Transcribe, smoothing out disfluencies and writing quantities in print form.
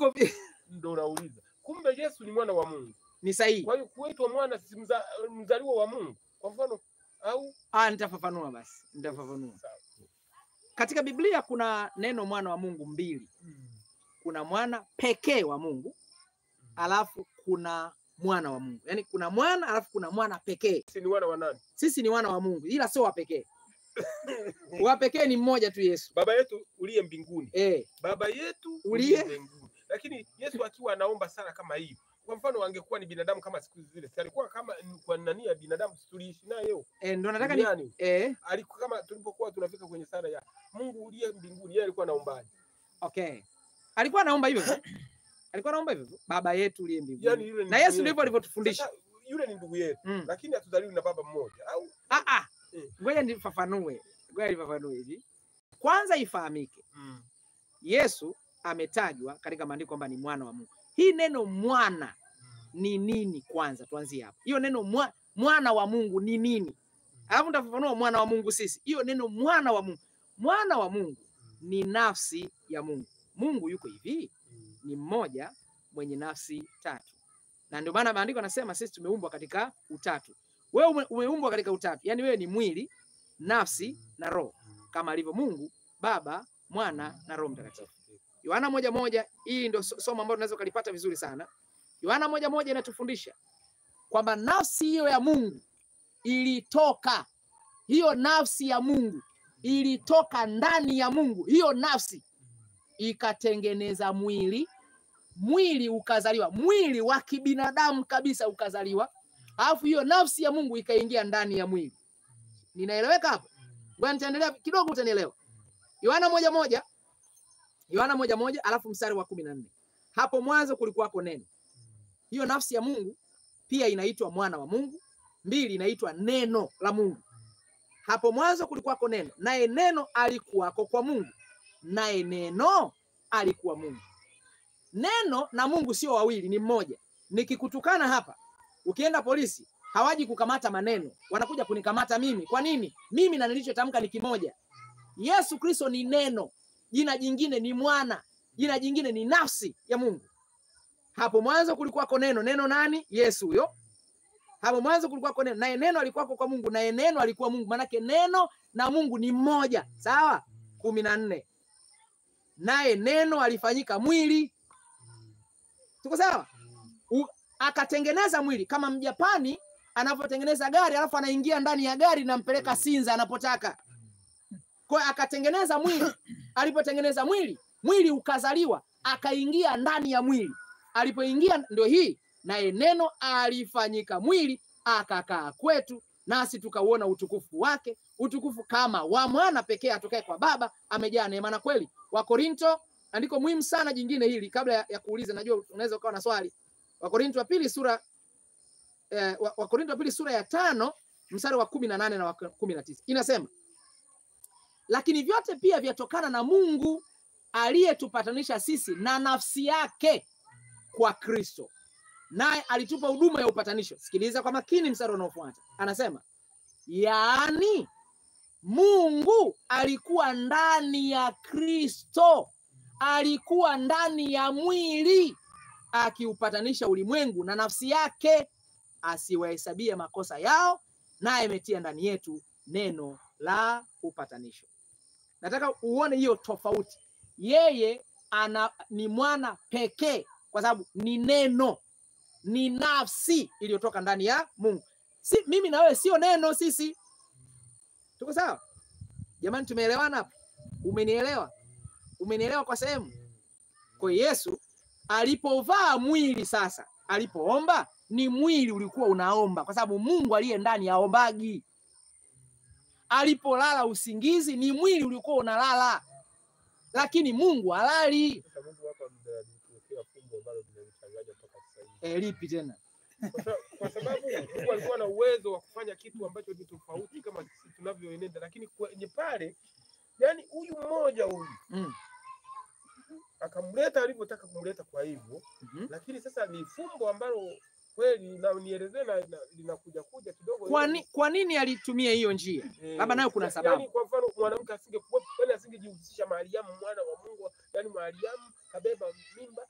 yuko ndio unauliza. Kumbe Yesu ni mwana wa Mungu. Ni sahihi. Kwa hiyo kuitwa mwana si mzaliwa wa Mungu. Kwa mfano au nitafafanua basi. Nitafafanua. Katika Biblia kuna neno mwana wa Mungu mbili. Kuna mwana pekee wa Mungu, alafu kuna mwana wa Mungu. Yaani kuna mwana alafu kuna mwana pekee. Sisi ni wana wa nani? Sisi ni wana wa Mungu, ila sio wa pekee. Wa pekee ni mmoja tu, Yesu. Baba yetu uliye mbinguni. Baba yetu uliye mbinguni. Lakini Yesu akiwa anaomba sala kama hiyo, kwa mfano angekuwa ni binadamu kama siku zile. Alikuwa kama kwa nani ya binadamu tuliishi naye. Ndio nataka ni alikuwa kama tulipokuwa tunafika kwenye sala ya Mungu uliye mbinguni, yeye alikuwa anaombaje? Okay. Alikuwa anaomba hivyo. Alikuwa anaomba hivyo. Baba yetu uliye mbinguni. Yani na Yesu ndivyo alivyotufundisha. Yule ni ndugu yetu, lakini hatuzaliwi na baba mmoja au ngoja nifafanue. Hivi. Kwanza ifahamike. Yesu ametajwa katika maandiko kwamba ni mwana wa Mungu. Hii neno mwana ni nini kwanza? Tuanzie hapo. Hiyo neno mwana wa Mungu ni nini? Alafu nitafafanua mwana wa Mungu sisi. Hiyo neno mwana wa Mungu. Mwana wa Mungu ni nafsi ya Mungu. Mungu yuko hivi, ni mmoja mwenye nafsi tatu. Na ndio maana maandiko yanasema sisi tumeumbwa katika utatu. Wewe umeumbwa katika utatu. Yaani wewe ni mwili, nafsi na roho, kama alivyo Mungu Baba, Mwana na Roho Mtakatifu. Yohana 1:1, hii ndio somo ambalo tunaweza kulipata vizuri sana. Yohana 1:1 inatufundisha kwamba nafsi hiyo ya Mungu ilitoka. Hiyo nafsi ya Mungu ilitoka ndani ya Mungu. Hiyo nafsi ikatengeneza mwili. Mwili ukazaliwa. Mwili wa kibinadamu kabisa ukazaliwa. Alafu hiyo nafsi ya Mungu ikaingia ndani ya mwili. Ninaeleweka hapo? Ngoja nitaendelea kidogo utanielewa. Yohana 1:1. Yohana 1:1 alafu mstari wa 14. Hapo mwanzo kulikuwako neno. Hiyo nafsi ya Mungu pia inaitwa mwana wa Mungu. 2 inaitwa neno la Mungu. Hapo mwanzo kulikuwako neno, naye neno alikuwako kwa Mungu, naye neno alikuwa Mungu. Neno na Mungu sio wawili, ni mmoja. Nikikutukana hapa, ukienda polisi, hawaji kukamata maneno, wanakuja kunikamata mimi. Kwa nini? Mimi na nilichotamka ni kimoja. Yesu Kristo ni neno, jina jingine ni mwana, jina jingine ni nafsi ya Mungu. Hapo mwanzo kulikuwako neno. Neno nani? Yesu huyo. Hapo mwanzo kulikuwako neno, naye neno alikuwako kwa Mungu, naye neno alikuwa Mungu. Manake neno na Mungu ni mmoja. Sawa? 14. Naye neno alifanyika mwili. Tuko sawa? Akatengeneza mwili kama Mjapani anapotengeneza gari alafu anaingia ndani ya gari na mpeleka Sinza anapotaka. Kwa akatengeneza mwili. Alipotengeneza mwili, mwili ukazaliwa, akaingia ndani ya mwili. Alipoingia ndio hii, naye neno alifanyika mwili akakaa kwetu, nasi tukauona utukufu wake, utukufu kama wa mwana pekee atokaye kwa Baba, amejaa neema na kweli. Wakorinto, andiko muhimu sana jingine hili kabla ya kuuliza, najua unaweza ukawa na swali. Wakorinto wa pili sura ya 5 mstari wa 18 na wa 19 inasema, lakini vyote pia vyatokana na Mungu aliyetupatanisha sisi na nafsi yake kwa Kristo, naye alitupa huduma ya upatanisho. Sikiliza kwa makini mstari unaofuata. Anasema, yaani Mungu alikuwa ndani ya Kristo, alikuwa ndani ya mwili, akiupatanisha ulimwengu na nafsi yake, asiwahesabie makosa yao, naye ametia ndani yetu neno la upatanisho. Nataka uone hiyo tofauti. Yeye ni mwana pekee kwa sababu ni neno, ni nafsi iliyotoka ndani ya Mungu. Si mimi na wewe sio neno sisi. Tuko sawa? Jamani, tumeelewana hapo? Umenielewa? Umenielewa kwa sehemu? Kwa Yesu alipovaa mwili sasa, alipoomba ni mwili ulikuwa unaomba kwa sababu Mungu aliye ndani aombagi. Alipolala usingizi ni mwili ulikuwa unalala, lakini Mungu halali. Lipi tena? Kwa sababu Mungu alikuwa na uwezo wa kufanya kitu ambacho ni tofauti kama sisi tunavyoenenda, lakini kwenye pale, yani huyu mmoja huyu akamleta alivyotaka kumleta kwa hivyo, lakini sasa ni fumbo ambalo kweli na nielezee na linakuja kidogo. Kwa nini alitumia hiyo njia? Labda nayo kuna sababu. Yani kwa mfano mwanamke asingejihusisha Mariamu mwana wa Mungu, yani Mariamu kabeba mimba,